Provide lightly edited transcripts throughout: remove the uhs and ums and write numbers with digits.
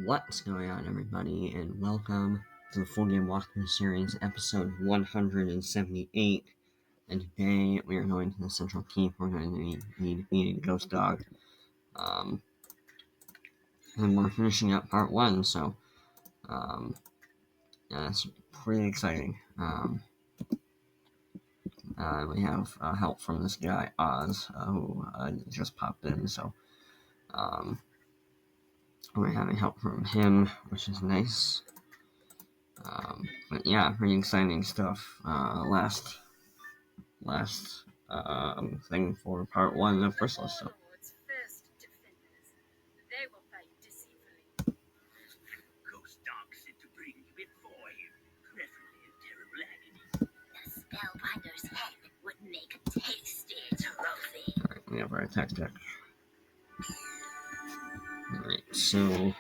What's going on, everybody, and welcome to the Full Game Walkthrough Series, episode 178. And today we are going to the Central Keep. We're going to be defeating Ghost Dog. And we're finishing up part 1, so that's pretty exciting. We have help from this guy, Oz, who just popped in, so we're having help from him, which is nice. But yeah, pretty exciting stuff. Last thing for part 1 of Chrysalis. So. Ghost Dog said to bring you before him, preferably in terrible agony. The spellbinder's head would make a tasty trophy. Alright, we have our attack deck. Alright, so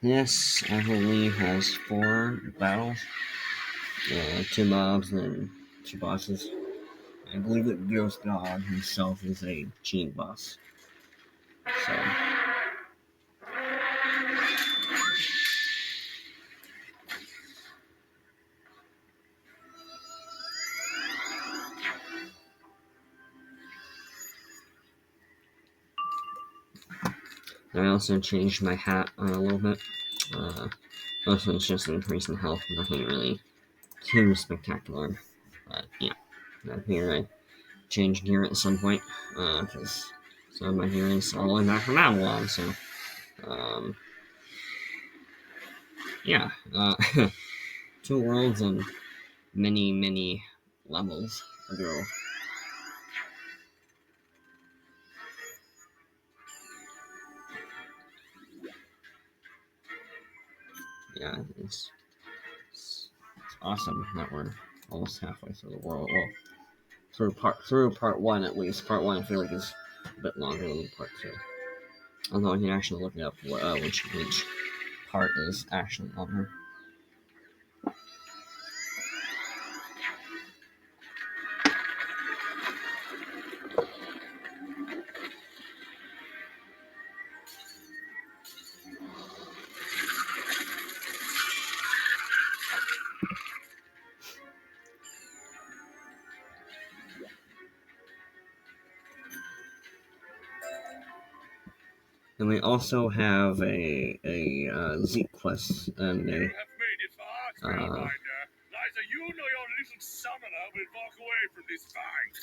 this, I believe, has 4 battles. 2 mobs and 2 bosses. I believe that Ghost Dog himself is a cheating boss. So. I also changed my hat a little bit. Mostly it's just increasing health, nothing really too spectacular. But yeah, I figured I'd change gear at some point, because some of my gear is all the way back from Avalon, so, yeah, 2 worlds and many levels ago. Yeah, it's awesome that we're almost halfway through the world. Well, through part 1 at least. Part 1 I feel like is a bit longer than part 2. Although I can actually look it up which part is actually longer. And we also have a Zeke quest and You have made it far, Spellbinder. Neither you nor your little summoner will walk away from this fight.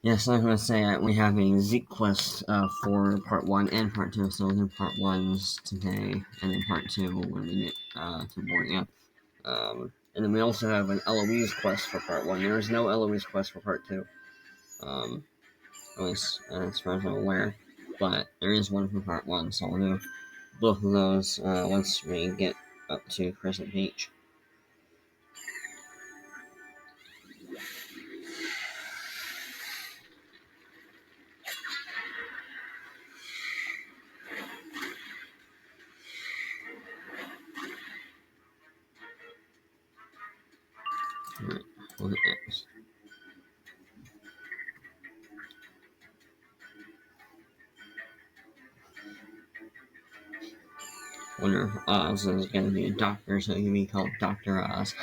Yes, I was going to say we have a Zeke quest for part 1 and part 2, so we'll do part 1s today, and then part 2 when we get to boarding up. And then we also have an Eloise quest for part 1. There is no Eloise quest for part 2. At least as far as I'm aware. But there is one for part 1, so we'll do both of those once we get up to Crescent Beach. Alright, we'll hit next. Wonder if Oz is gonna be a doctor, so he can be called Dr. Oz.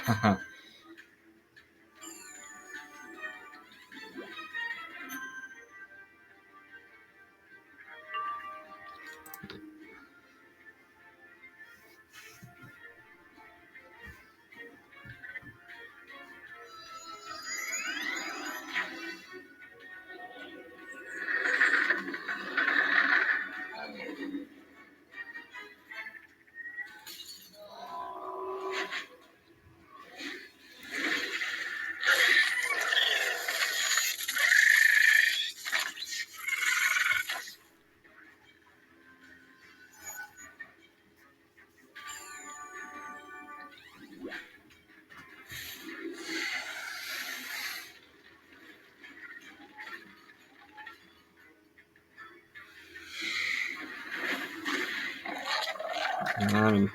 Got him.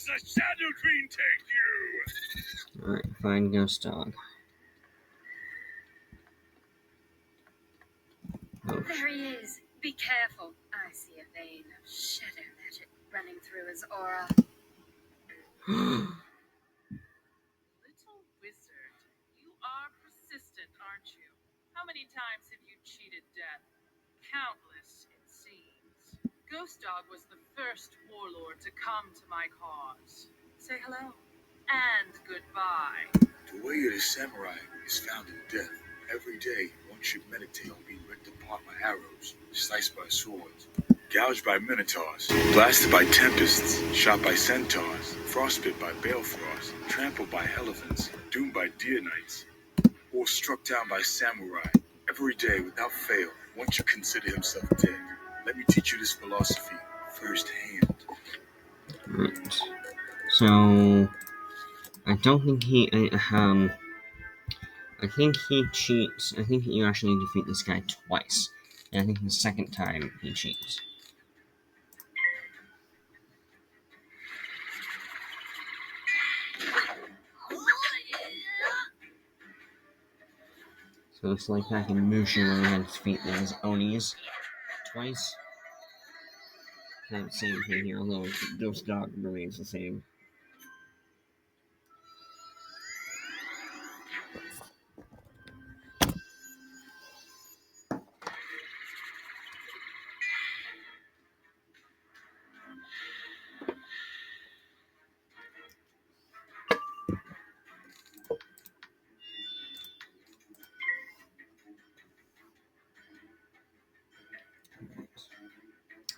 The Shadow Queen take you! Alright, find Ghost Dog. Oh. There he is. Be careful. I see a vein of shadow magic running through his aura. Little wizard, you are persistent, aren't you? How many times have you cheated death? Countless, it seems. Ghost Dog was the first warlord to come to my cause. Say hello. And goodbye. The way of the samurai is found in death. Every day, one should meditate on being ripped apart by arrows, sliced by swords, gouged by minotaurs, blasted by tempests, shot by centaurs, frostbit by balefrost, trampled by elephants, doomed by deer knights, or struck down by samurai. Every day, without fail, one should consider himself dead. Let me teach you this philosophy firsthand. Right. So, I don't think I think he cheats. I think you actually defeat this guy twice. And I think the second time he cheats. So it's like back in Mushu where we had to defeat those Onis twice. Kind of same thing here, although Ghost Dog remains the same.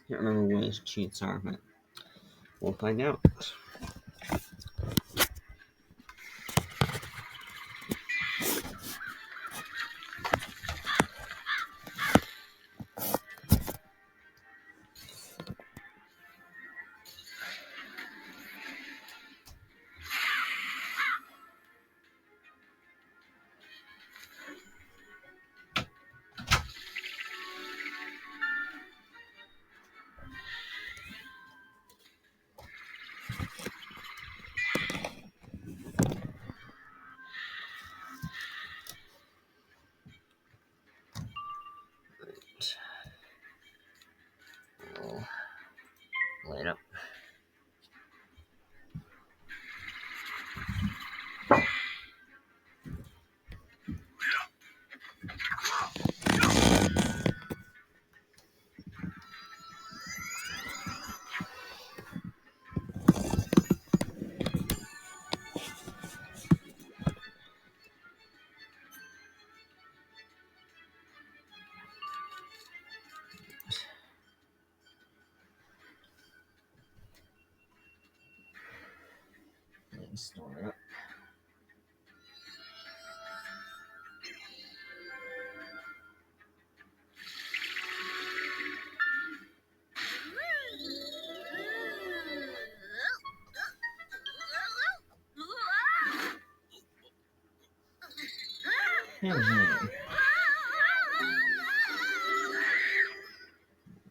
Can't remember what his cheats are, but we'll find out. We'll light up. And store it up.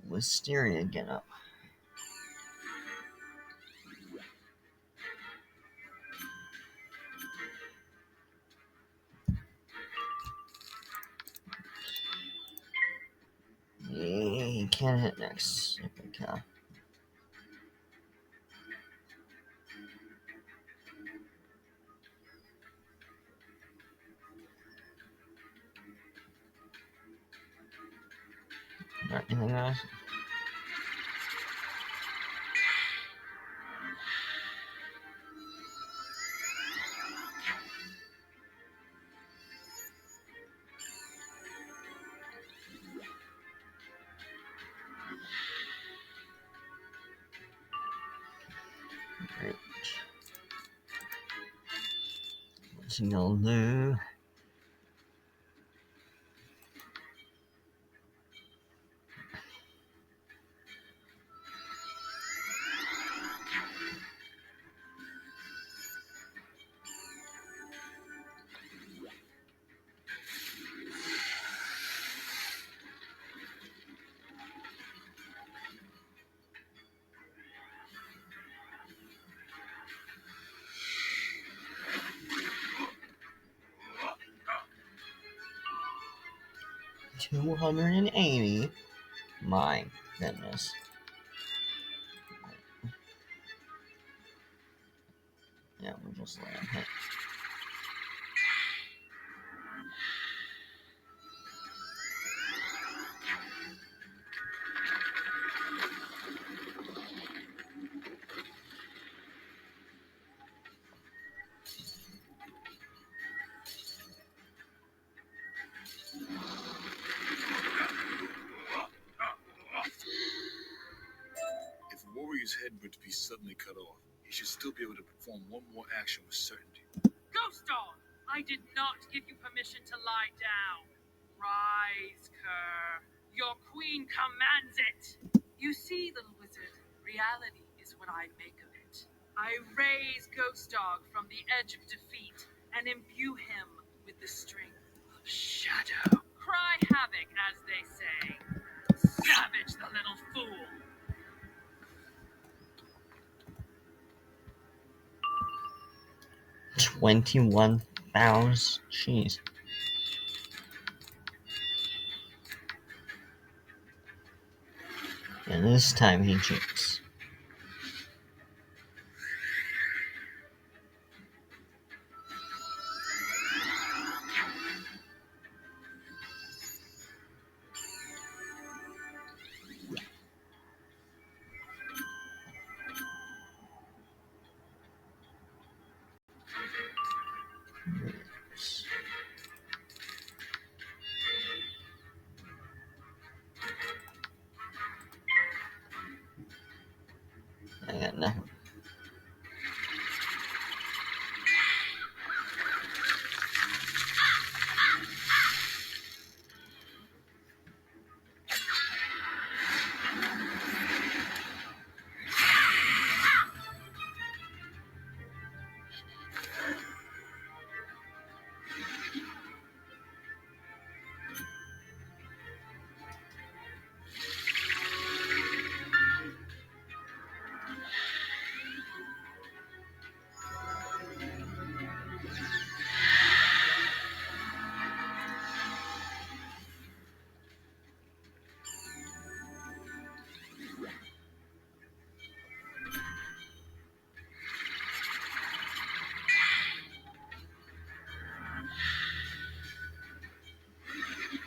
Wisteria get up. You can't hit next. Okay. Got anything else? Right. What's he gonna do? $280. My goodness. Yeah, we'll just let him hit. If a warrior's head were to be suddenly cut off, he should still be able to perform one more action with certainty. Ghost Dog, I did not give you permission to lie down. Rise, Kerr. Your queen commands it. You see, little wizard, reality is what I make of it. I raise Ghost Dog from the edge of defeat and imbue him with the strength of shadow. Cry havoc, as they say. Savage the little fool. 21,000. Jeez. And this time he cheats. I got nothing.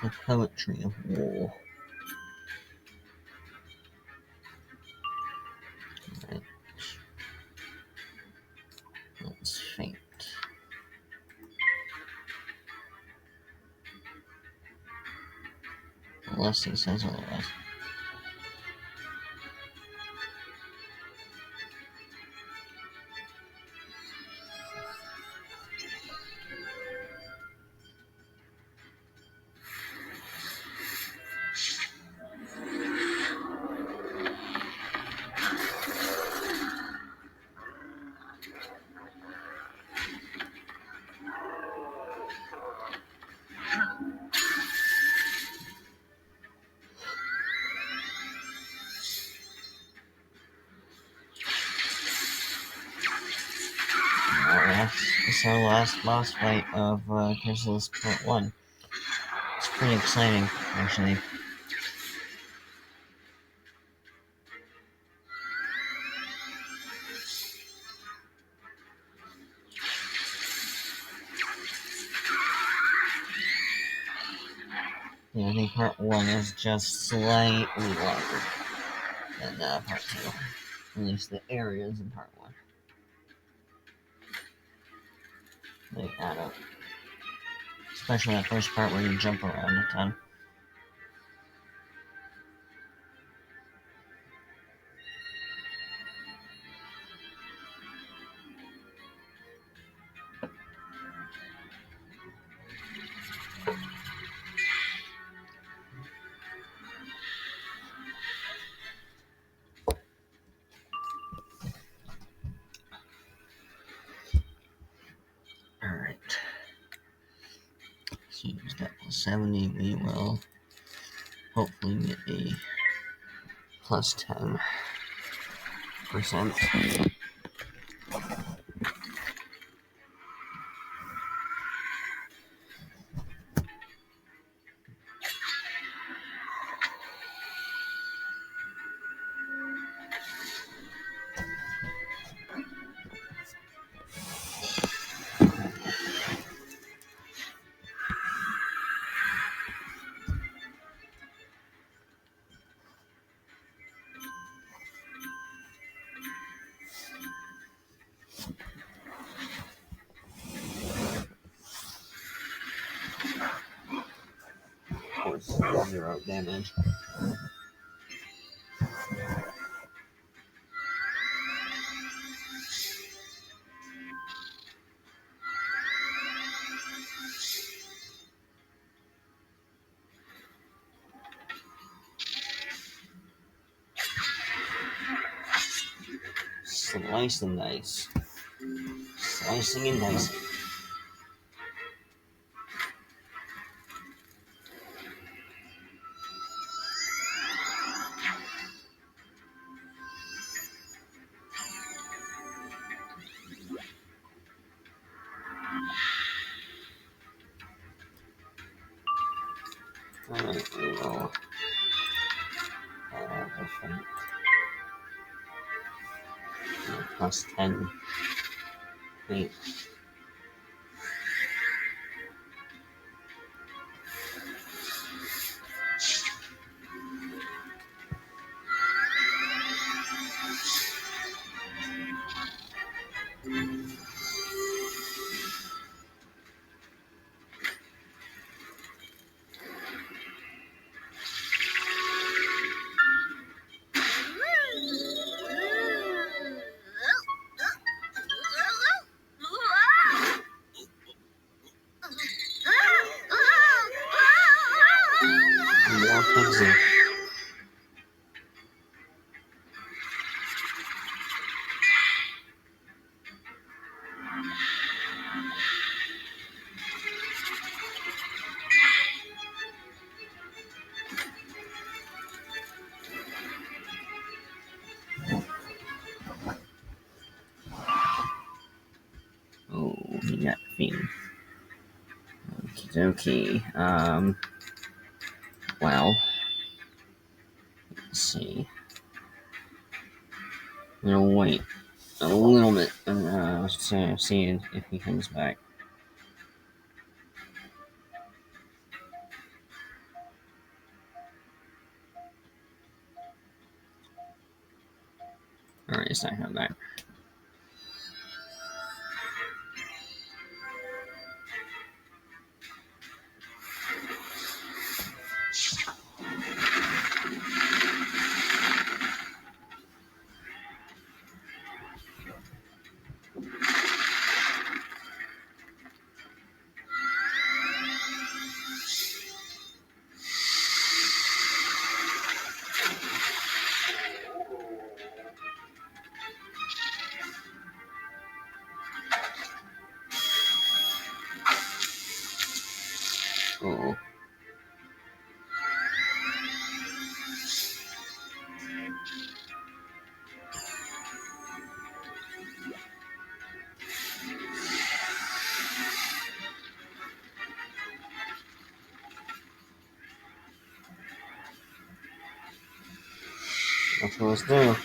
The poetry of war. Right. Let's faint. Unless he says otherwise. This is our last boss fight of Chrysalis Part 1. It's pretty exciting, actually. Yeah, I think Part 1 is just slightly longer than Part 2. At least the areas in Part 1. They add up. Especially that first part where you jump around a ton. Alright. So use that plus 70, we will hopefully get a plus 10%. 0 damage. Slice and dice. Slicing and dicing. Alright, we will different. Plus 10. Wait. More pigsy. Oh, he got Fiend. Okie dokie. Well, let's see. We'll wait a little bit to see if he comes back. Alright, it's not coming back. Oh. That's what it's doing.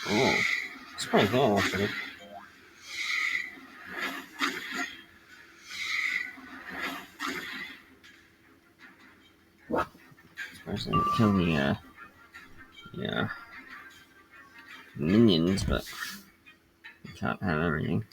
Oh. It's pretty cool, actually. First, I didn't kill the, minions, but you can't have everything.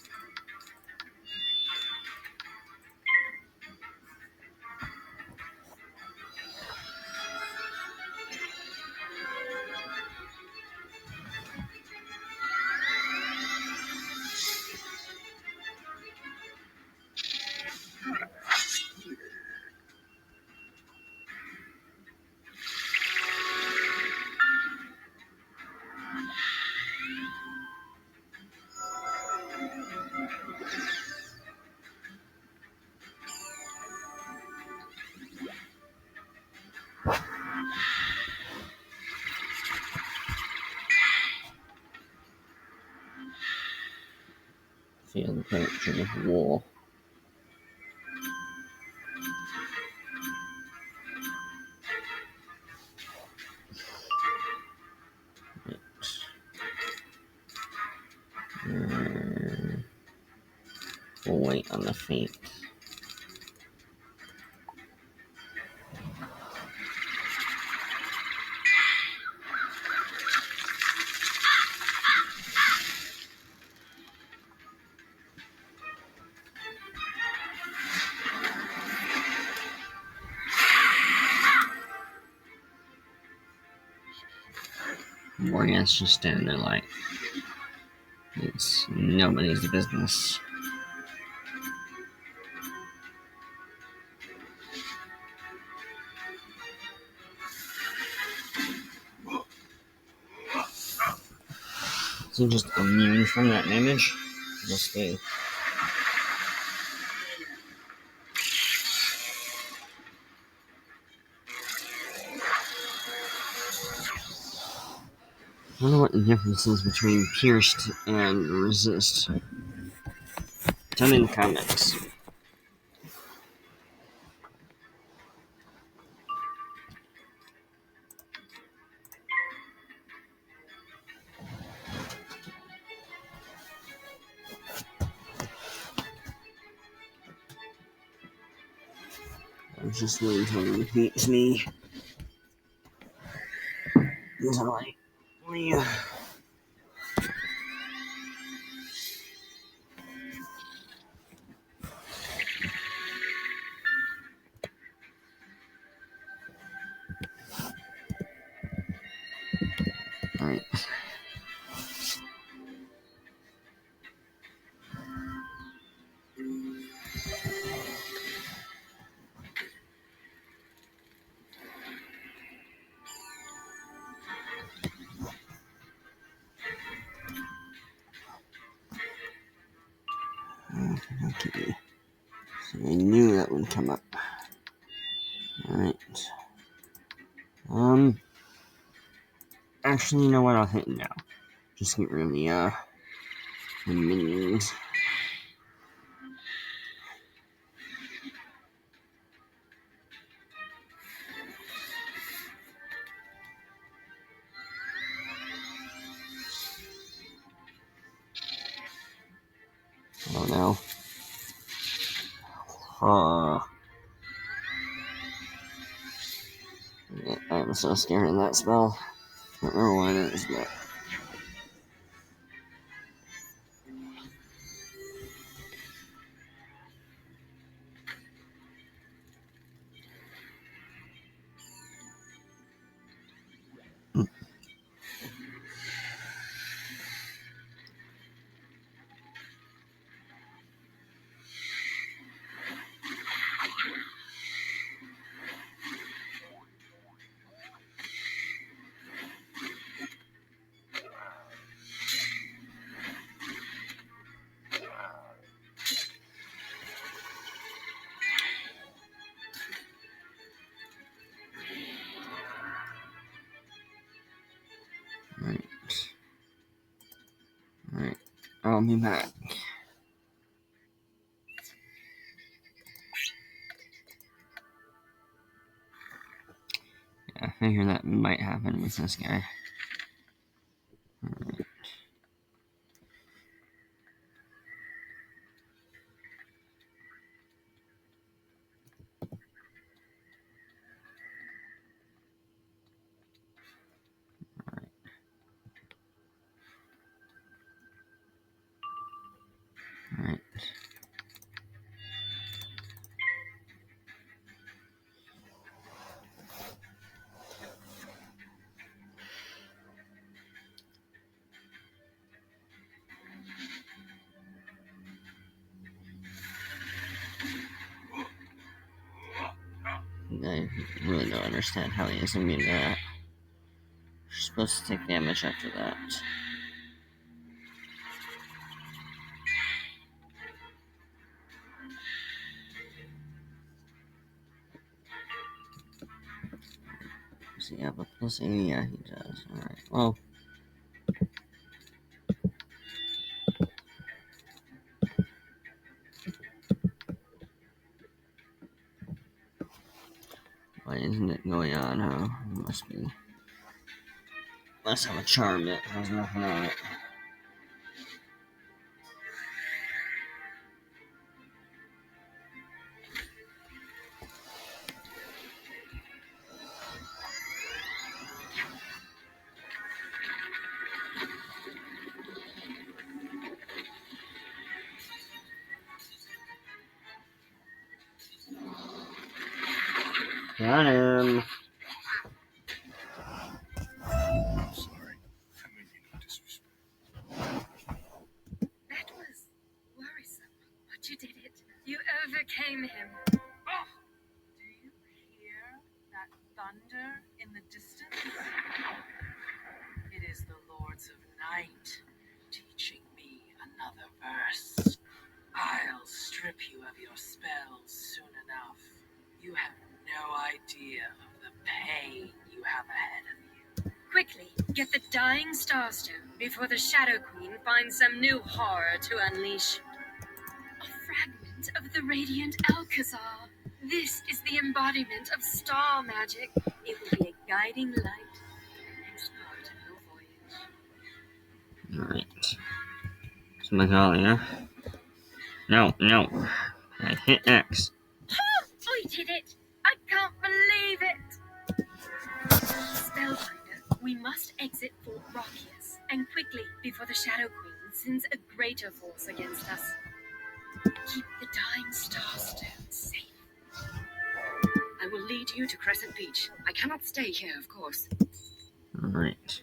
Feel the approach of war. We'll wait on the fate. Morgan's just standing there like it's nobody's business. Is he just immune from that damage? Must be. I wonder what the difference is between pierced and resist. Tell me in the comments. I was just waiting until it repeats me. Until I leave. Alright. Okay. So I knew that would come up. Alright. Actually, you know what? I'll hit it now. Just get rid of the minions. Oh no. I'm so scared of that spell. I don't know what it is, but. Alright. Alright. I'll be back. Yeah, I figure that might happen with this guy. Alright. Alright. I really don't understand how he is immune to that. You're supposed to take damage after that. Does he have a plus 80? Yeah, he does. Alright, well. Why isn't it going on, huh? It must be. Must have a charm that has nothing on it. Got him. I'm sorry. overcame him. Oh, do you hear that thunder in the distance? It is the Lords of Night teaching me another verse. I'll strip you of your spells soon enough. You have no idea of the pain you have ahead of you. Quickly, get the dying starstone before the Shadow Queen finds some new horror to unleash. A fragment of the radiant Alcazar. This is the embodiment of star magic. It will be a guiding light for the next part of your voyage. Alright. So Magalia. No. I hit X. We did it! I can't believe it! Spellbinder, we must exit Fort Rockius, and quickly, before the Shadow Queen sends a greater force against us. Keep the dying starstone safe. I will lead you to Crescent Beach. I cannot stay here, of course. Alright.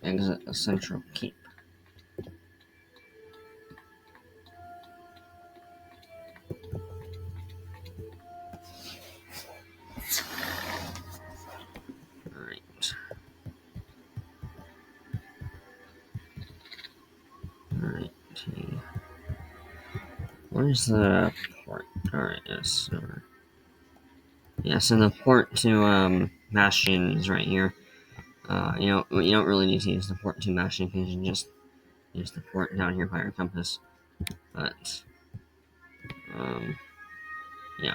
Exit the central keep. Alright. Where's the port? Alright, yes. Yeah, so the port to Bastion is right here. You don't really need to use the port to Bastion because you can just use the port down here by your compass. But yeah.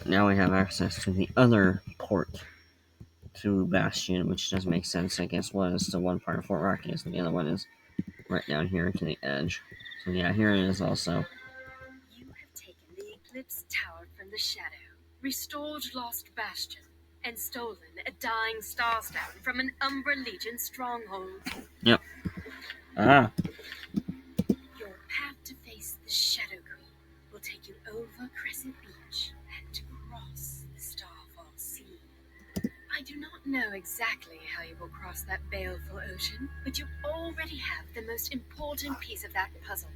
Now we have access to the other port to Bastion, which does make sense. I guess one is to one part of Fort Rockius, and the other one is right down here to the edge. So yeah, here it is also. You have taken the Eclipse Tower from the Shadow, restored Lost Bastion, and stolen a dying starstone from an Umbra Legion stronghold. Yep. Ah. Your path to face the Shadow Queen will take you over Crescent Beach and across the Starfall Sea. I do not know exactly how you will cross that baleful ocean, but you already have the most important piece of that puzzle.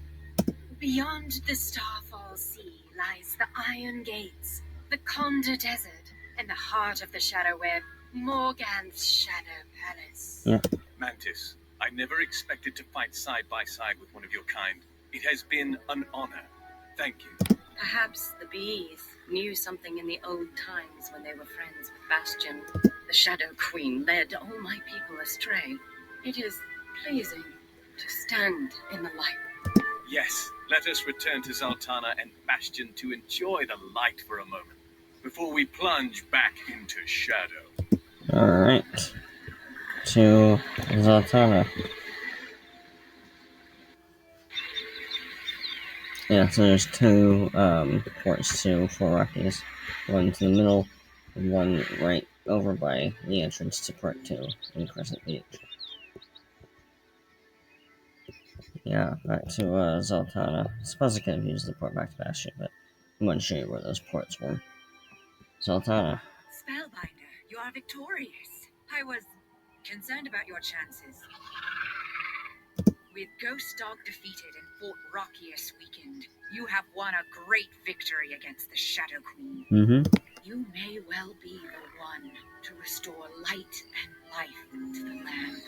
Beyond the Starfall Sea lies the Iron Gates, the Conda Desert, and the heart of the Shadow Web, Morganth's Shadow Palace. Yeah. Mantis, I never expected to fight side by side with one of your kind. It has been an honor. Thank you. Perhaps the bees knew something in the old times when they were friends with Bastion. The Shadow Queen led all my people astray. It is pleasing to stand in the light. Yes, let us return to Zaltana and Bastion to enjoy the light for a moment, before we plunge back into shadow. Alright. To Zaltana. Yeah, so there's two ports to Fort Rockies. One to the middle, and one right over by the entrance to Port 2 in Crescent Beach. Yeah, back to Zaltana. I suppose I could have used the port back to Bastion, but I'm going to show you where those ports were. Zaltana. Spellbinder, you are victorious. I was concerned about your chances. With Ghost Dog defeated in Fort Rockius weekend, you have won a great victory against the Shadow Queen. Mm-hmm. You may well be the one to restore light and life to the land.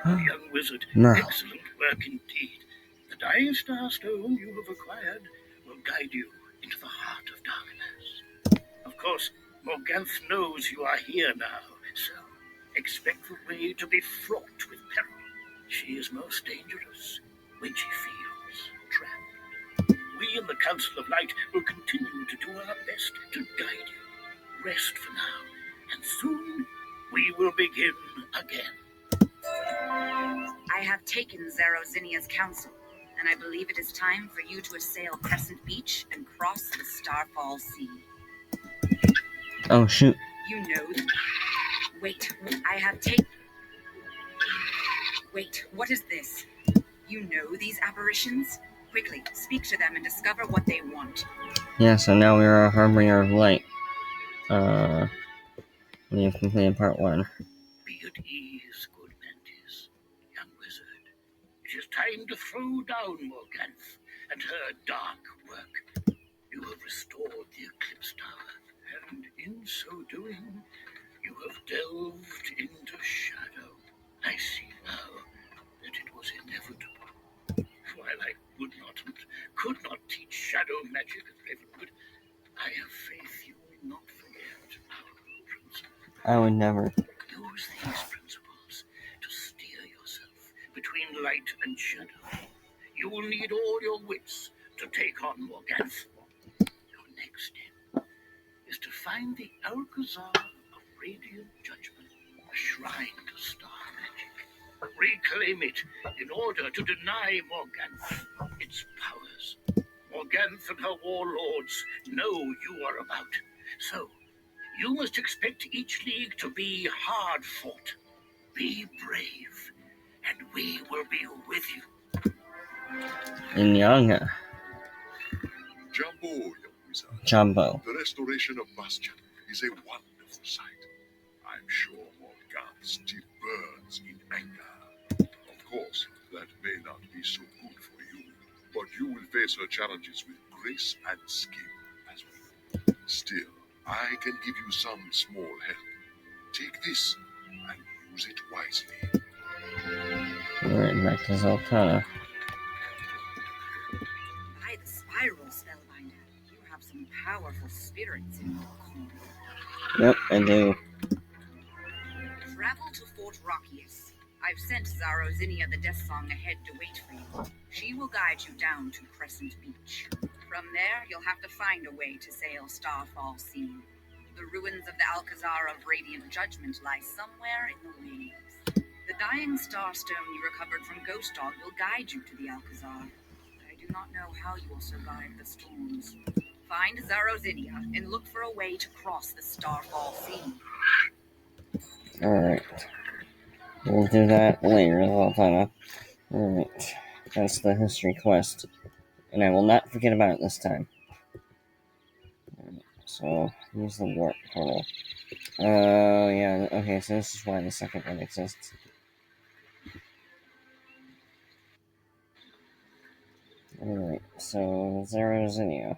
Young wizard, No. excellent work indeed. The Dying Star Stone you have acquired will guide you into the heart of darkness. Of course, Morganth knows you are here now, so expect the way to be fraught with peril. She is most dangerous when she feels trapped. We in the Council of Light will continue to do our best to guide you. Rest for now, and soon we will begin again. I have taken Zerozinia's counsel, and I believe it is time for you to assail Crescent Beach and cross the Starfall Sea. Oh, shoot. You know that... Wait, I have taken... Wait, what is this? You know these apparitions? Quickly, speak to them and discover what they want. Yeah, so now we are a harbinger of light. We have completed part 1. Be at ease, good Mantis, young wizard. It is time to throw down Morganth and her dark work. You have restored the Eclipse Tower, and in so doing, you have delved into shadow. I see now that it was inevitable. While I would not and could not teach shadow magic at Ravenwood, I have faith you will not forget our principles. I would never. Use these principles to steer yourself between light and shadow. You will need all your wits to take on Morganth. Your next step is to find the Alcazar of Radiant Judgment, a shrine to star magic. Reclaim it in order to deny Morganth its powers. Morganth and her warlords know you are about, so you must expect each league to be hard fought. Be brave, and we will be with you. Inyanga. Jumbo, young wizard. Jumbo. The restoration of Bastion is a wonderful sight. I'm sure Morgan still burns in anger. Of course, that may not be so good for you, but you will face her challenges with grace and skill as well. Still, I can give you some small help. Take this and use it wisely. Alright, back to Zoltana. By the spiral, Spellbinder, you have some powerful spirits in your corner. Yep, I do. Travel to Fort Rockius. I've sent Zarozinia the Death Song ahead to wait for you. She will guide you down to Crescent Beach. From there, you'll have to find a way to sail Starfall Sea. The ruins of the Alcazar of Radiant Judgment lie somewhere in the waves. The Dying Starstone you recovered from Ghost Dog will guide you to the Alcazar. I do not know how you will survive the storms. Find Zarozinia and look for a way to cross the Starfall Sea. Alright. We'll do that later, Zoltana. Alright. That's the history quest. And I will not forget about it this time. Alright, so, use the warp portal. Oh, yeah, okay, so this is why the second one exists. Alright, so, Zarozinia.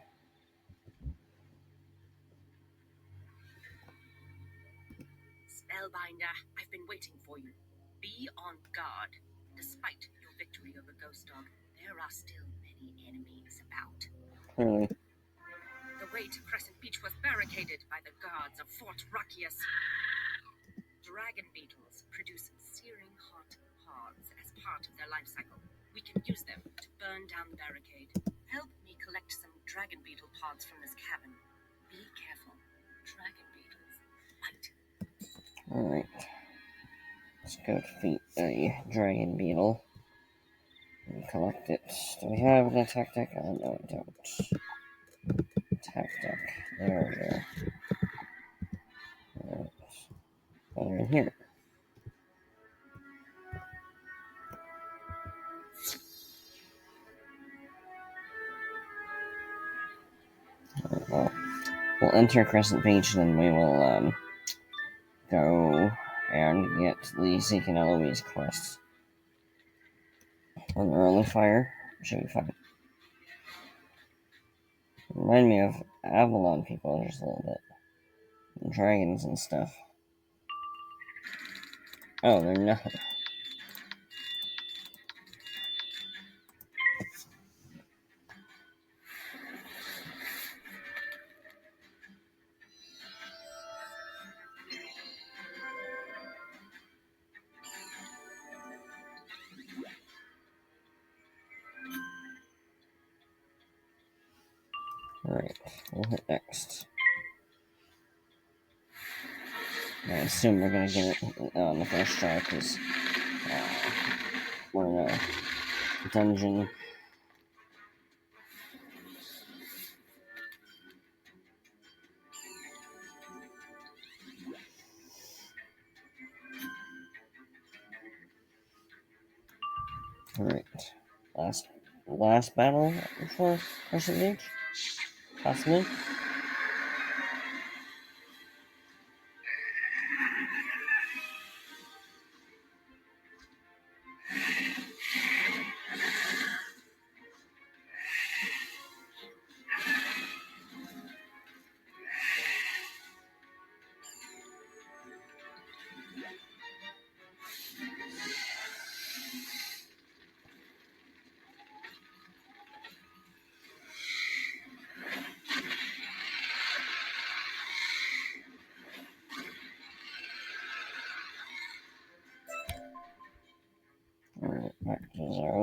Spellbinder, I've been waiting for you. Be on guard. Despite your victory over Ghost Dog, there are still many enemies about. Clearly. The way to Crescent Beach was barricaded by the guards of Fort Rockius. Dragon beetles produce searing hot pods as part of their life cycle. We can use them to burn down the barricade. Help me collect some dragon beetle pods from this cabin. Be careful. Dragon beetles bite. Alright. Let's go defeat a dragon beetle. And collect it. Do we have an attack deck? Oh, no, we don't. Attack deck. There we go. Alright. Oh, they're in here. Alright, well, we'll enter Crescent Beach, and then we will, go and get the Zeke and Eloise quests. On the early fire, should be fine. Remind me of Avalon people just a little bit. And dragons and stuff. Oh, they're nothing. Alright, we'll hit next. I assume we're gonna get it on the first try, because we're in a dungeon. Alright. Last battle for Crescent Beach? Possibly?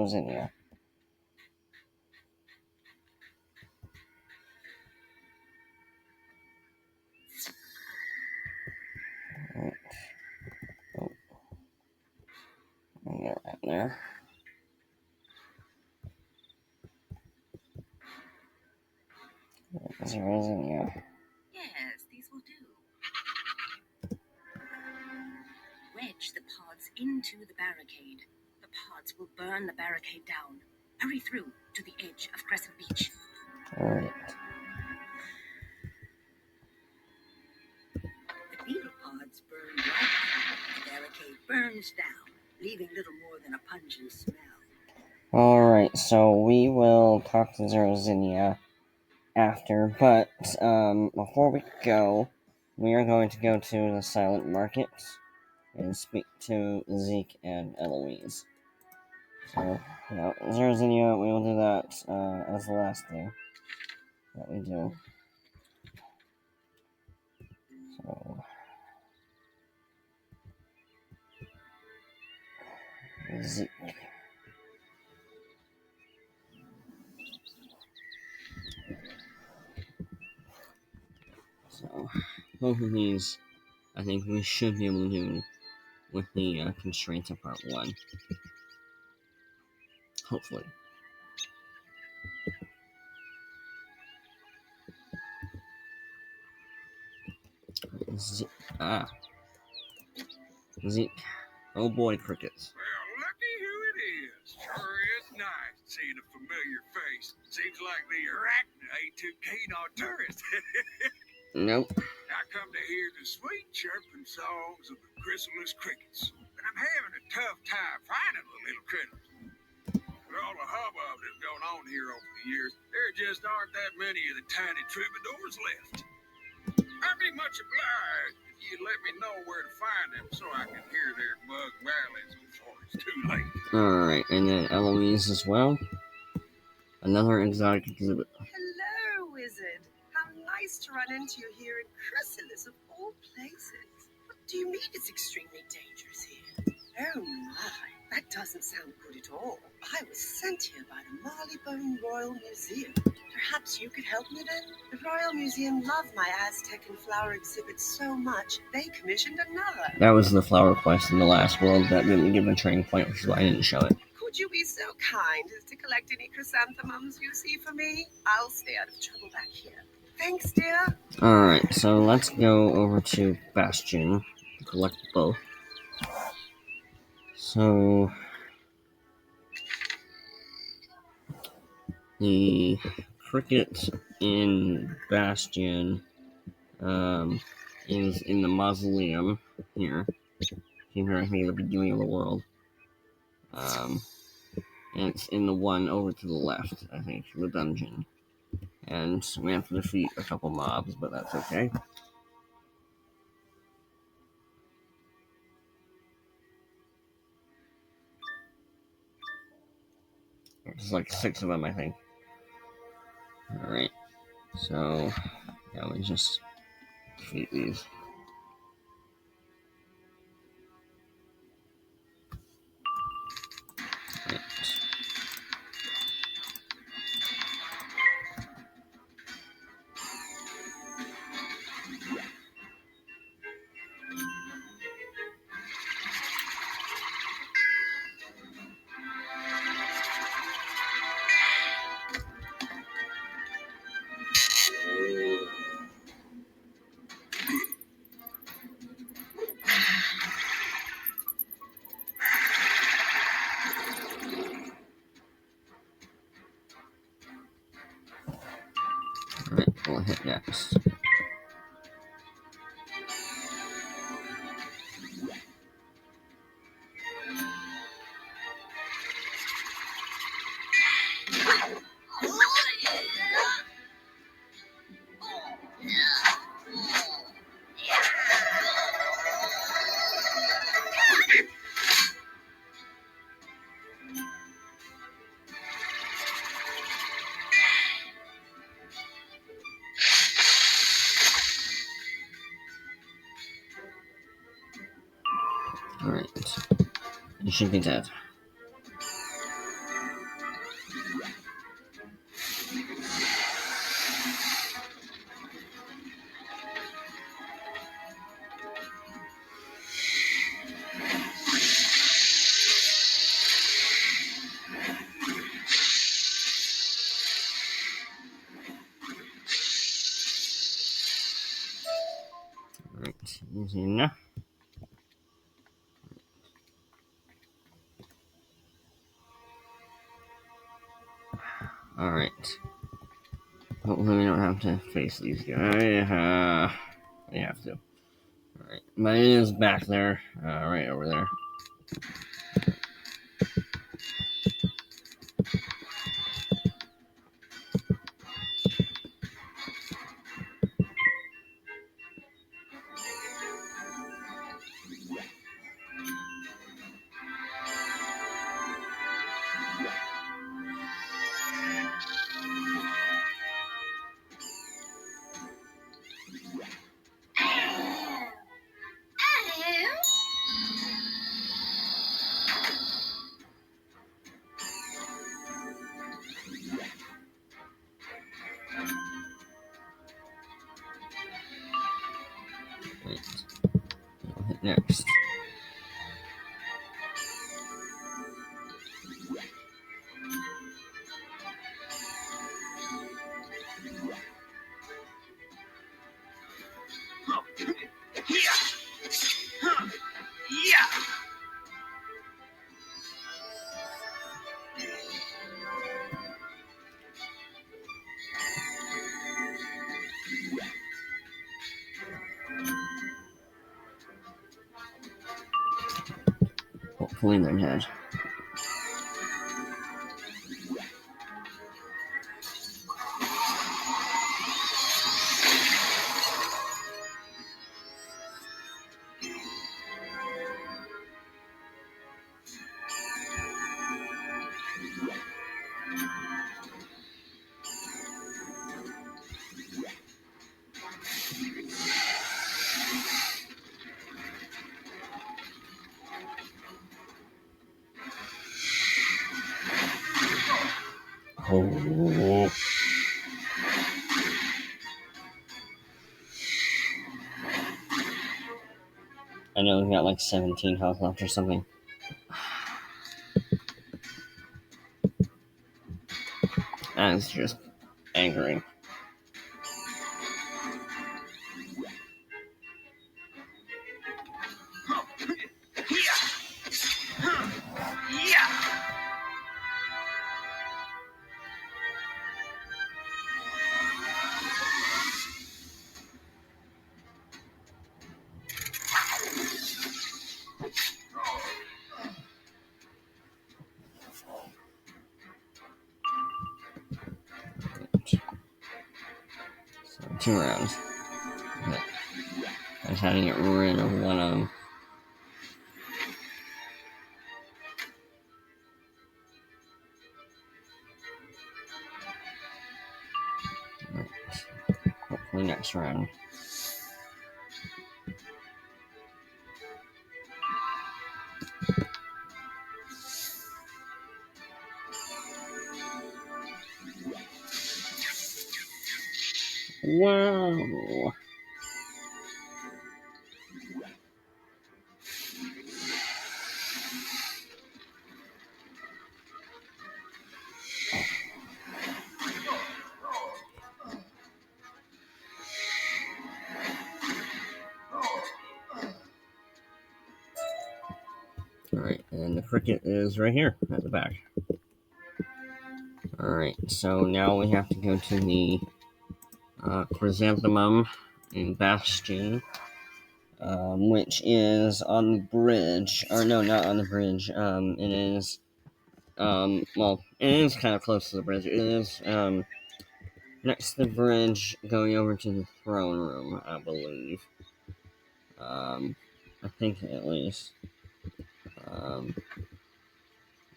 Zerozinia. Right. Oh. Get right there. Zerozinia. Yes, these will do. Wedge the pods into the barricade. The pods will burn the barricade down. Hurry through to the edge of Crescent Beach. Alright. The beetle pods burn right through. The barricade burns down, leaving little more than a pungent smell. Alright, so we will talk to Zerozinia after, but before we go, we are going to go to the Silent Market and speak to Zeke and Eloise. So, yeah, Zerozinia, we will do that as the last thing that we do. So, Zeke. So, both of these, I think we should be able to do with the constraints of part 1. Hopefully. Zeke. Zeke. Oh boy, crickets. Well, looky who it is. Sure is nice seeing a familiar face. Seems like the arachna ain't too keen on tourists. Nope. I come to hear the sweet chirping songs of the chrysalis crickets, and I'm having a tough time finding the little critters. With all the hubbub that's gone on here over the years, there just aren't that many of the tiny troubadours left. I'd be much obliged if you'd let me know where to find them so I can hear their bug ballads before it's too late. Alright, and then Eloise as well. Another exotic exhibit. Hello, Wizard. How nice to run into you here in Chrysalis, of all places. What do you mean it's extremely dangerous here? Oh my, that doesn't sound good at all. I was sent here by the Marleybone Royal Museum. Perhaps you could help me then? The Royal Museum loved my Aztec and flower exhibit so much, they commissioned another. That was the flower quest in the last world that didn't give a turning point, which is why I didn't show it. Could you be so kind as to collect any chrysanthemums you see for me? I'll stay out of trouble back here. Thanks, dear. Alright, so let's go over to Bastion to collect both. So, the cricket in Bastion is in the mausoleum here. Here, I think, at the beginning of the world. And it's in the one over to the left, I think, the dungeon. And we have to defeat a couple mobs, but that's okay. There's like 6 of them, I think. Alright. So, yeah, we just defeat these. Right. Alright, we'll hit next. Alright. You should be dead. Easy enough. Alright. Hopefully we don't have to face these guys. We have to. Alright. But it is back there. Right over there. Right. I'll hit next. Hopefully they're dead. Oh. I know we got like 17 health left or something. That's just angering. So 2 rounds. But I was having to get rid of one of them. Right. Hopefully next round. Wow. Alright, and the cricket is right here at the back. Alright, so now we have to go to the chrysanthemum in Bastion, which is on the bridge. Or no, not on the bridge. It is, well, it is kind of close to the bridge. It is, next to the bridge, going over to the throne room, I believe. I think at least.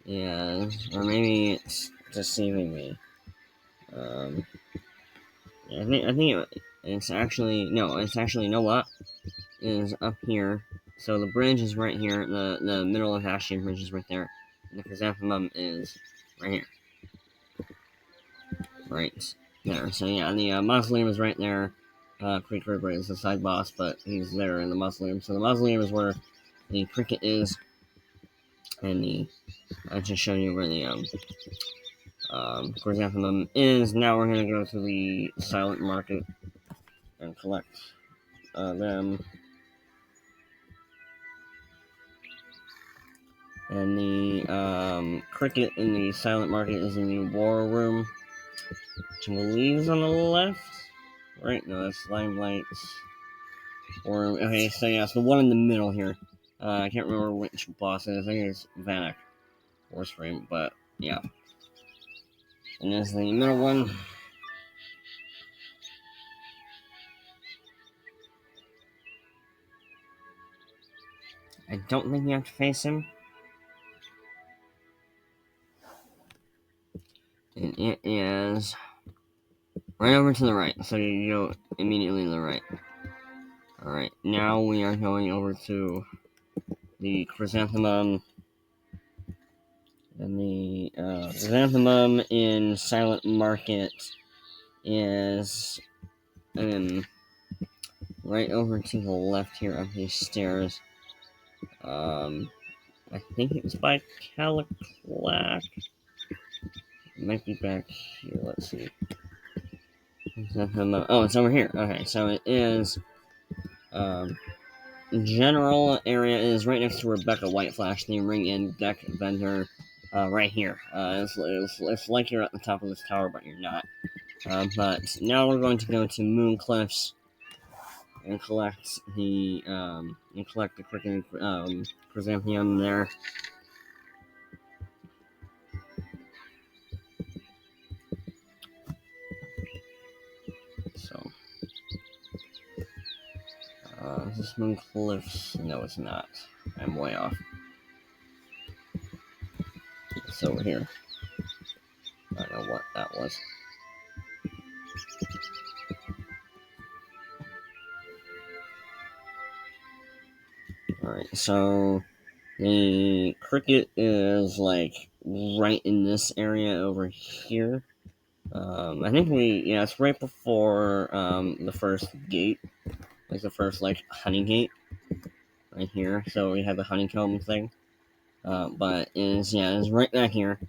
Yeah, or maybe it's deceiving me. I think it's actually, no, it's actually, you know what? It is up here. So the bridge is right here, the middle of Bastion Bridge is right there, and the chrysanthemum is right here. Right there. So yeah, the mausoleum is right there. Creek River is the side boss, but he's there in the mausoleum. So the mausoleum is where the cricket is, and the I just showed you where the chrysanthemum is. Now we're gonna go to the silent market and collect them. And the cricket in the silent market is in the war room, which I believe is on the left. Right? No, that's Limelight's war room. Okay, so yeah, it's the one in the middle here. I can't remember which boss it is. I think it's Vanek Warframe, but yeah. And there's the middle one. I don't think you have to face him. And it is right over to the right, so you go immediately to the right. Alright, now we are going over to the Chrysanthemum. And the Chrysanthemum in Silent Market is right over to the left here of these stairs. I think it was by Caliclac. It might be back here. Let's see. Oh, it's over here. Okay, so it is. General area is right next to Rebecca Whiteflash, the ring and deck vendor. Right here. It's like you're at the top of this tower, but you're not. But now we're going to go to Moon Cliffs and collect the cricket chrysanthemum there. So, is this Moon Cliffs? No, it's not. I'm way off. It's over here. I don't know what that was. Alright, so the cricket is like right in this area over here. I think it's right before the first gate, like the first honey gate, right here. So we have the honeycomb thing, but is right back here.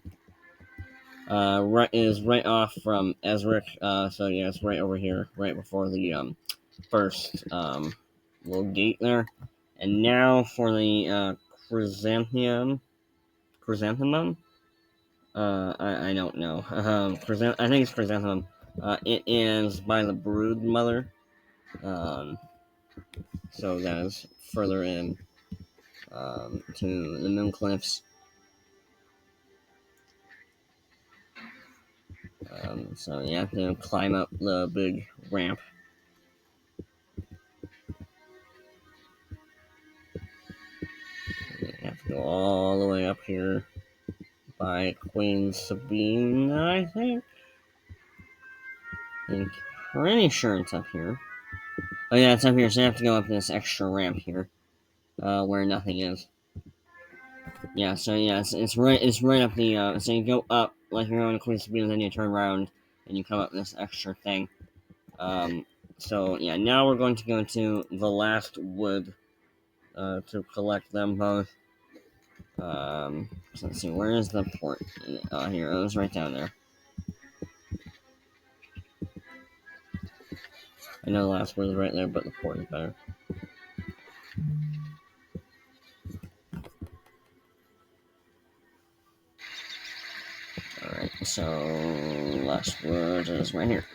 Is right off from Ezric. So yeah, it's right over here, right before the first little gate there. And now for the chrysanthemum. I don't know. I think it's chrysanthemum. It is by the Brood Mother. So that is further in to the Moon Cliffs. So you have to climb up the big ramp. You have to go all the way up here by Queen Sabine, I think. I'm pretty sure it's up here. Oh yeah, it's up here, so you have to go up this extra ramp here, where nothing is. Yeah, so yeah, it's right up the, so you go up, like you're going to Queen Sabine, and then you turn around, and you come up this extra thing. So yeah, now we're going to go to the last wood, to collect them both. So let's see, where is the port? Oh, here, it was right down there. I know the last word is right there, but the port is better. Alright, so last word is right here.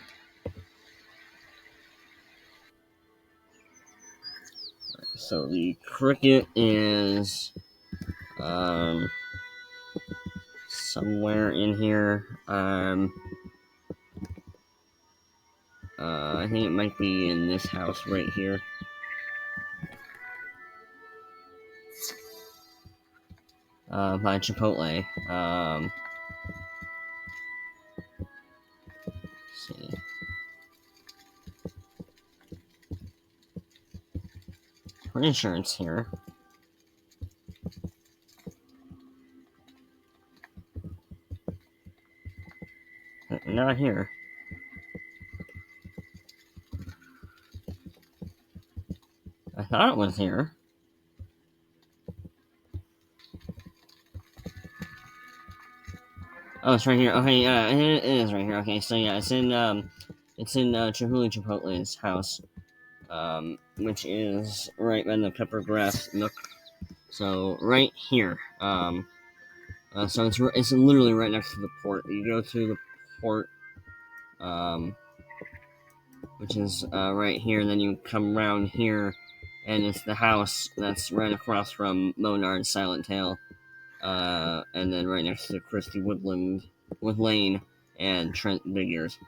So the cricket is somewhere in here. I think it might be in this house right here. By Chipotle. Let's see. Pretty sure it's here. Not here. I thought it was here. Oh, it's right here. Okay, yeah, it is right here. Okay, so yeah, it's in Chihuly Chipotle's house, which is right by the Peppergrass Nook. So right here. So it's literally right next to the port. You go to the port, which is right here, and then you come around here, and it's the house that's right across from Monard's Silent Tale, and then right next to Christie Woodland with Lane and Trent Biggers.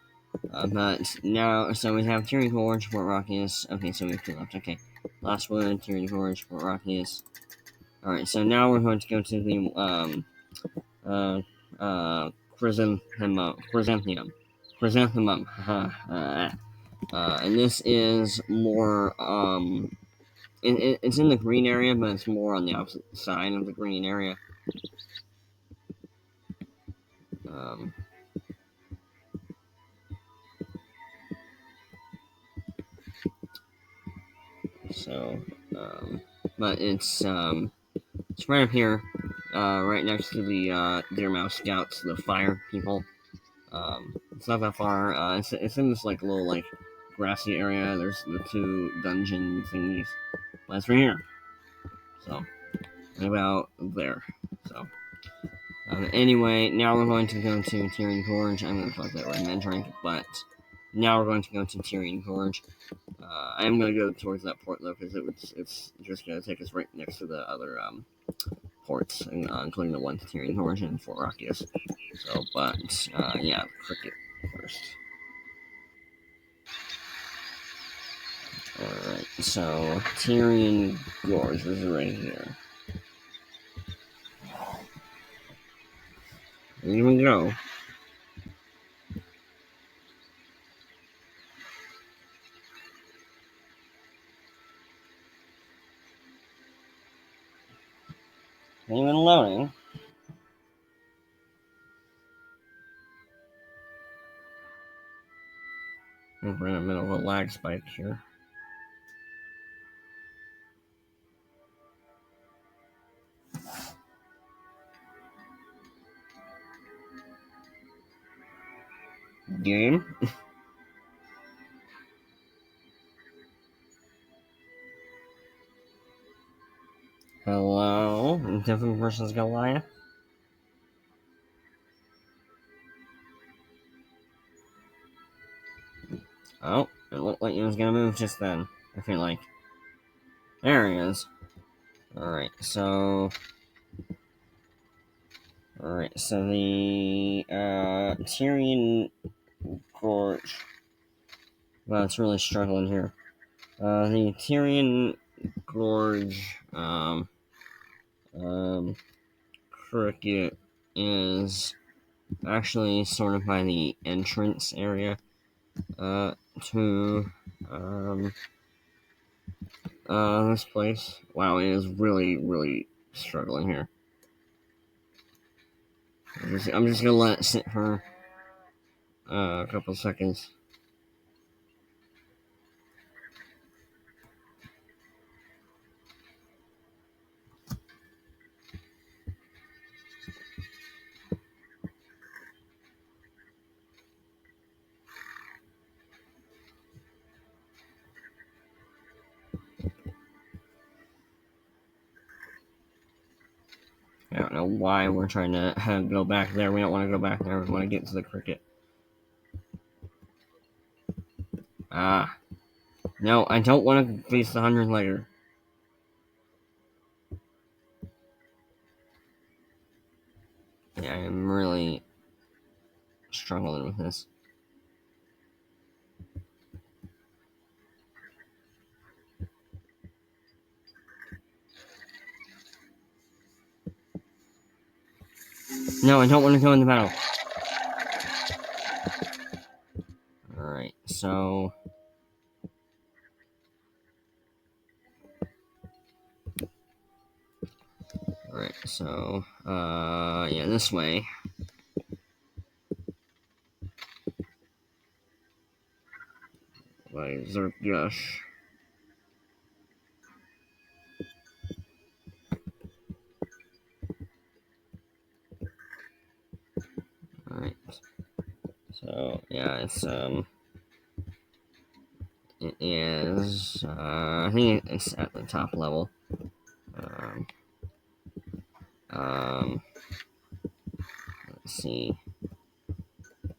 But now, so we have Tyrion Gorge, Fort Rockius. Okay, so we have two left. Okay, Lostwood, Tyrion Gorge, Fort Rockius. All right, so now we're going to go to the chrysanthemum. And this is more it's in the green area, but it's more on the opposite side of the green area. But it's right up here, right next to the Deer Mouse Scouts, the fire people. It's not that far. It's in this like little like grassy area. There's the two dungeon thingies. But it's right here. So about there. So anyway, now we're going to go to Tyrion Gorge. I'm going to fuck that red man drink, but now we're going to go to Tyrion Gorge. I am going to go towards that port though, because it's just going to take us right next to the other ports, including the one to Tyrion Gorge and Fort Rockius. So, but yeah, cricket first. Alright, so Tyrion Gorge is right here. Here we go. Even loading. We're in the middle of a lag spike here. Game. Hello, different versus Goliath. Oh, it looked like he was gonna move just then. I feel like. There he is. Alright, so. Alright, so the Tyrion Gorge. Wow, it's really struggling here. The Tyrion Gorge cricket is actually sort of by the entrance area to this place. Wow, it is really, really struggling here. I'm just gonna let it sit for a couple seconds. I don't know why we're trying to go back there. We don't want to go back there. We want to get to the cricket. Ah. No, I don't want to face the 100 later. Yeah, I'm really struggling with this. No, I don't want to go in the battle. Alright, so. Alright, so. Yeah, this way. By Zergush. Alright. So, yeah, it is, I think it's at the top level. Let's see.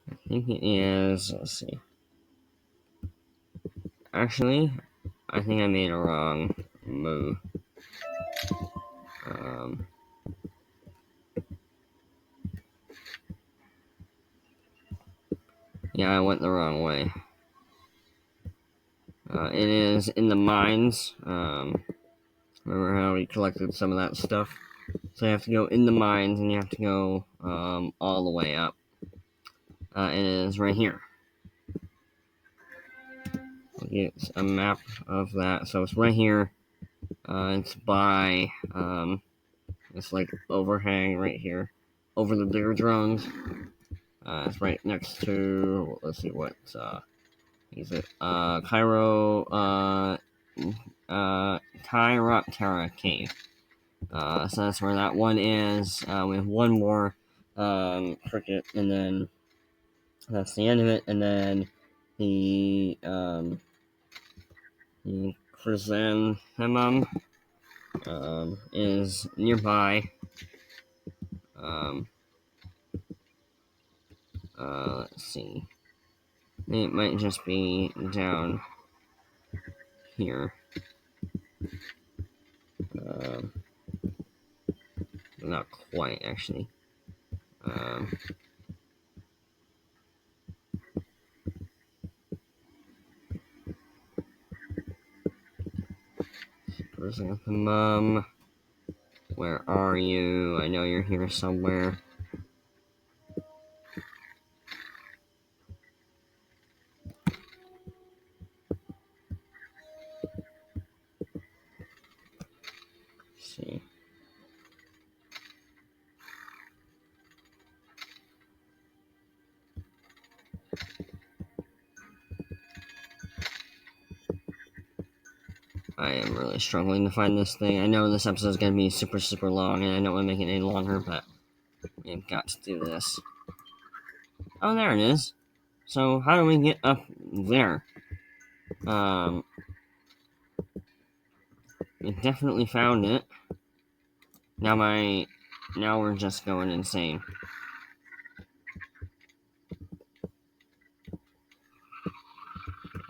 I think it is. Let's see. Actually, I think I made a wrong move. Yeah, I went the wrong way. It is in the mines. Remember how we collected some of that stuff? So you have to go in the mines, and you have to go all the way up. It is right here. It's a map of that. So it's right here. It's by it's like overhang right here, over the bigger drones. It's right next to, let's see what is it? Chiroptera Cave. So that's where that one is. We have one more cricket, and then that's the end of it. And then the chrysanthemum is nearby. Let's see. It might just be down here. Not quite, actually. Chrysanthemum, where are you? I know you're here somewhere. Let's see. I am really struggling to find this thing. I know this episode is going to be super, super long, and I don't want to make it any longer, but we've got to do this. Oh, there it is. So, how do we get up there? We definitely found it. Now we're just going insane.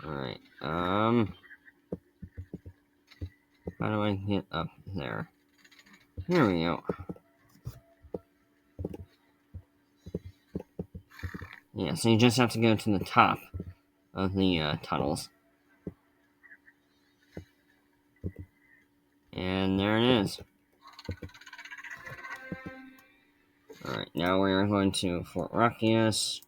Alright, how do I get up there? Here we go. Yeah, so you just have to go to the top of the tunnels. And there it is. Alright, now we are going to Fort Rockius.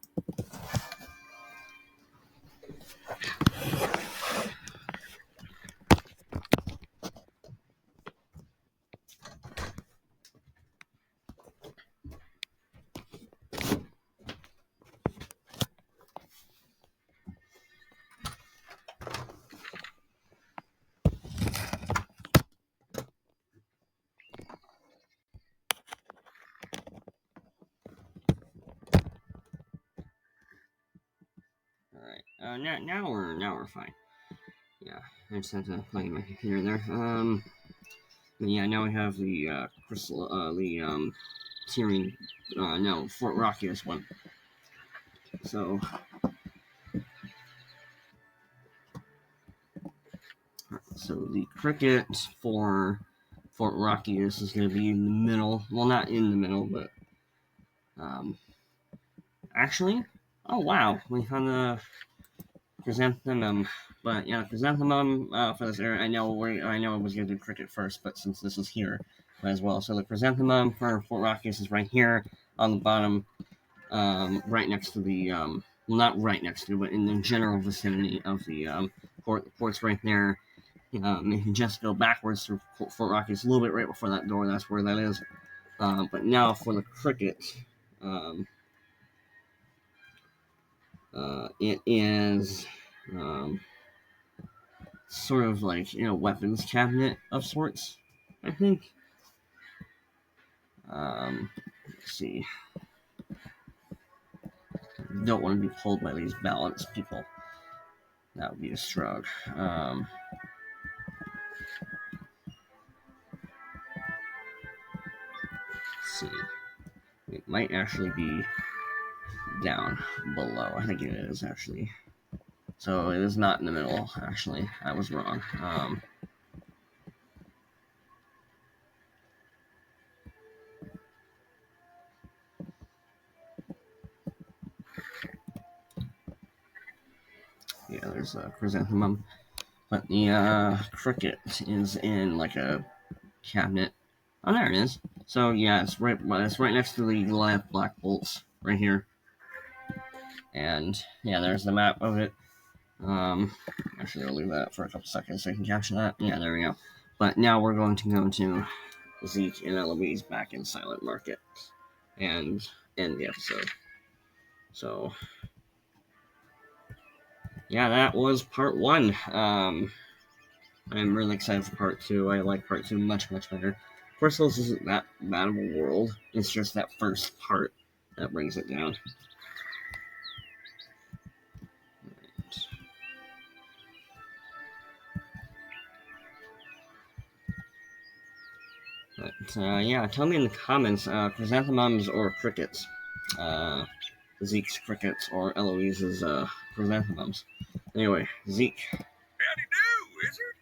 Alright, now we're fine. Yeah, I just had to plug in my computer there. But yeah, now we have the crystal, Tyrion, no, Fort Rockius one. So, the cricket for Fort Rockius is going to be in the middle. Well, not in the middle, but actually, oh wow, we found the chrysanthemum. But yeah, chrysanthemum for this area. I know I was going to do cricket first, but since this is here as well, so the chrysanthemum for Fort Rockius is right here on the bottom, right next to the well, not right next to, but in the general vicinity of the port's right there. You can just go backwards through Fort Rockius a little bit right before that door. That's where that is. But now for the cricket, it is sort of like, weapons cabinet of sorts, I think. Let's see. Don't want to be pulled by these balance people. That would be a stroke. might actually be down below. I think it is, actually. So it is not in the middle, actually. I was wrong. Yeah, there's a chrysanthemum. But the cricket is in like a cabinet. Oh, there it is. So yeah, it's right next to the black bolts right here. And yeah, there's the map of it. Actually, I'll leave that for a couple seconds so I can capture that. Yeah, there we go. But now we're going to go to Zeke and Eloise back in Silent Market and end the episode. So yeah, that was part 1. I'm really excited for part 2. I like part 2 much better. First of all, this isn't that bad of a world. It's just that first part that brings it down. But yeah, tell me in the comments, chrysanthemums or crickets? Zeke's crickets or Eloise's chrysanthemums. Anyway, Zeke. Howdy do, Wizard.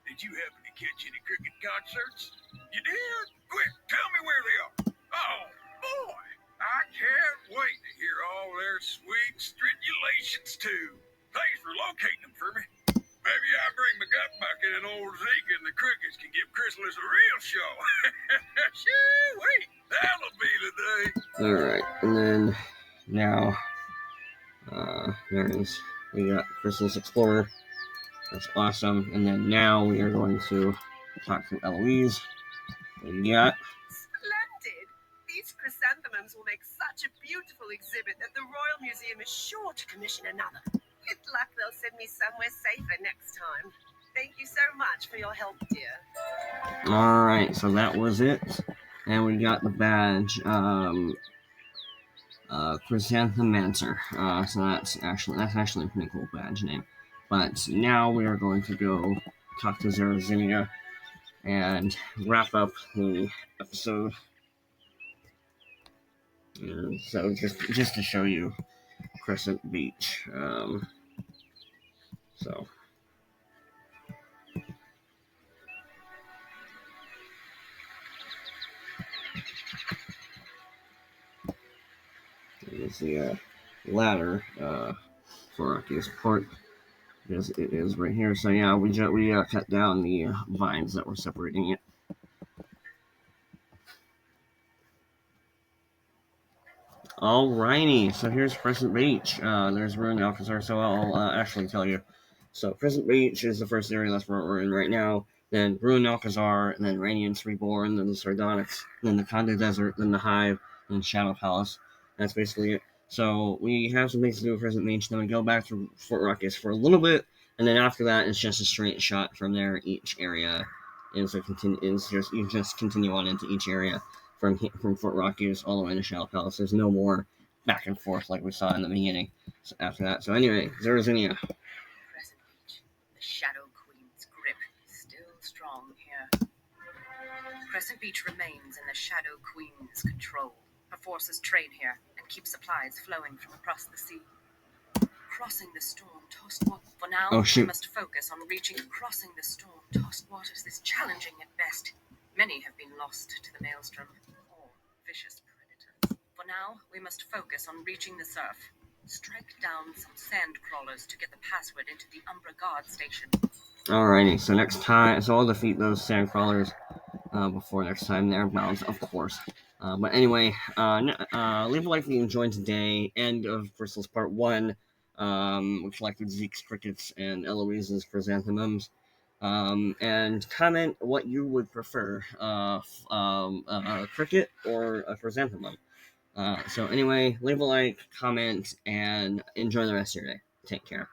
Did you happen to catch any cricket concerts? You did? Quick, tell me where they are. Oh, boy. I can't wait to hear all their sweet stridulations, too. Thanks for locating them for me. Maybe I bring my gut bucket and old Zeke and the crickets can give Chrysalis a real show. Shoo-wee, that'll be the day. Alright, and then now, there it is. We got Chrysalis Explorer. That's awesome. And then now we are going to talk to Eloise. We got Splendid! These chrysanthemums will make such a beautiful exhibit that the Royal Museum is sure to commission another. With luck, they'll send me somewhere safer next time. Thank you so much for your help, dear. Alright, so that was it. And we got the badge, Chrysanthemancer. So that's actually a pretty cool badge name. But now we are going to go talk to Zerazinia and wrap up the episode. And so just to show you Crescent Beach. So here's the ladder for Rocky's port. Because it is right here. So yeah, we cut down the vines that were separating it. Alrighty, so here's Crescent Beach. There's ruined Alcazar, so I'll actually tell you. So Crescent Beach is the first area that's where we're in right now. Then ruined Alcazar, and then Radiance Reborn, then the Sardonyx, then the Conda Desert, then the Hive, then Shadow Palace. That's basically it. So we have some things to do with Crescent Beach, then we go back to Fort Ruckus for a little bit, and then after that it's just a straight shot from there. Each area you just continue on into each area. From Fort Ruckus all the way to Shadow Palace. There's no more back and forth like we saw in the beginning. So after that. So anyway, Zerazinia. Crescent Beach, the Shadow Queen's grip is still strong here. Crescent Beach remains in the Shadow Queen's control. Her forces trade here and keep supplies flowing from across the sea. Crossing the storm-tossed waters. For now, we must focus on crossing the storm-tossed waters is challenging at best. Many have been lost to the maelstrom or vicious predators. For now, we must focus on reaching the surf. Strike down some sand crawlers to get the password into the Umbra Guard station. Alrighty, so next time, so I'll defeat those sand crawlers before next time they're bound, of course. But anyway, leave a like if you enjoyed today. End of Bristol's Part 1, which collected Zeke's crickets and Eloise's chrysanthemums. And comment what you would prefer, a cricket or a chrysanthemum. So anyway, leave a like, comment, and enjoy the rest of your day. Take care.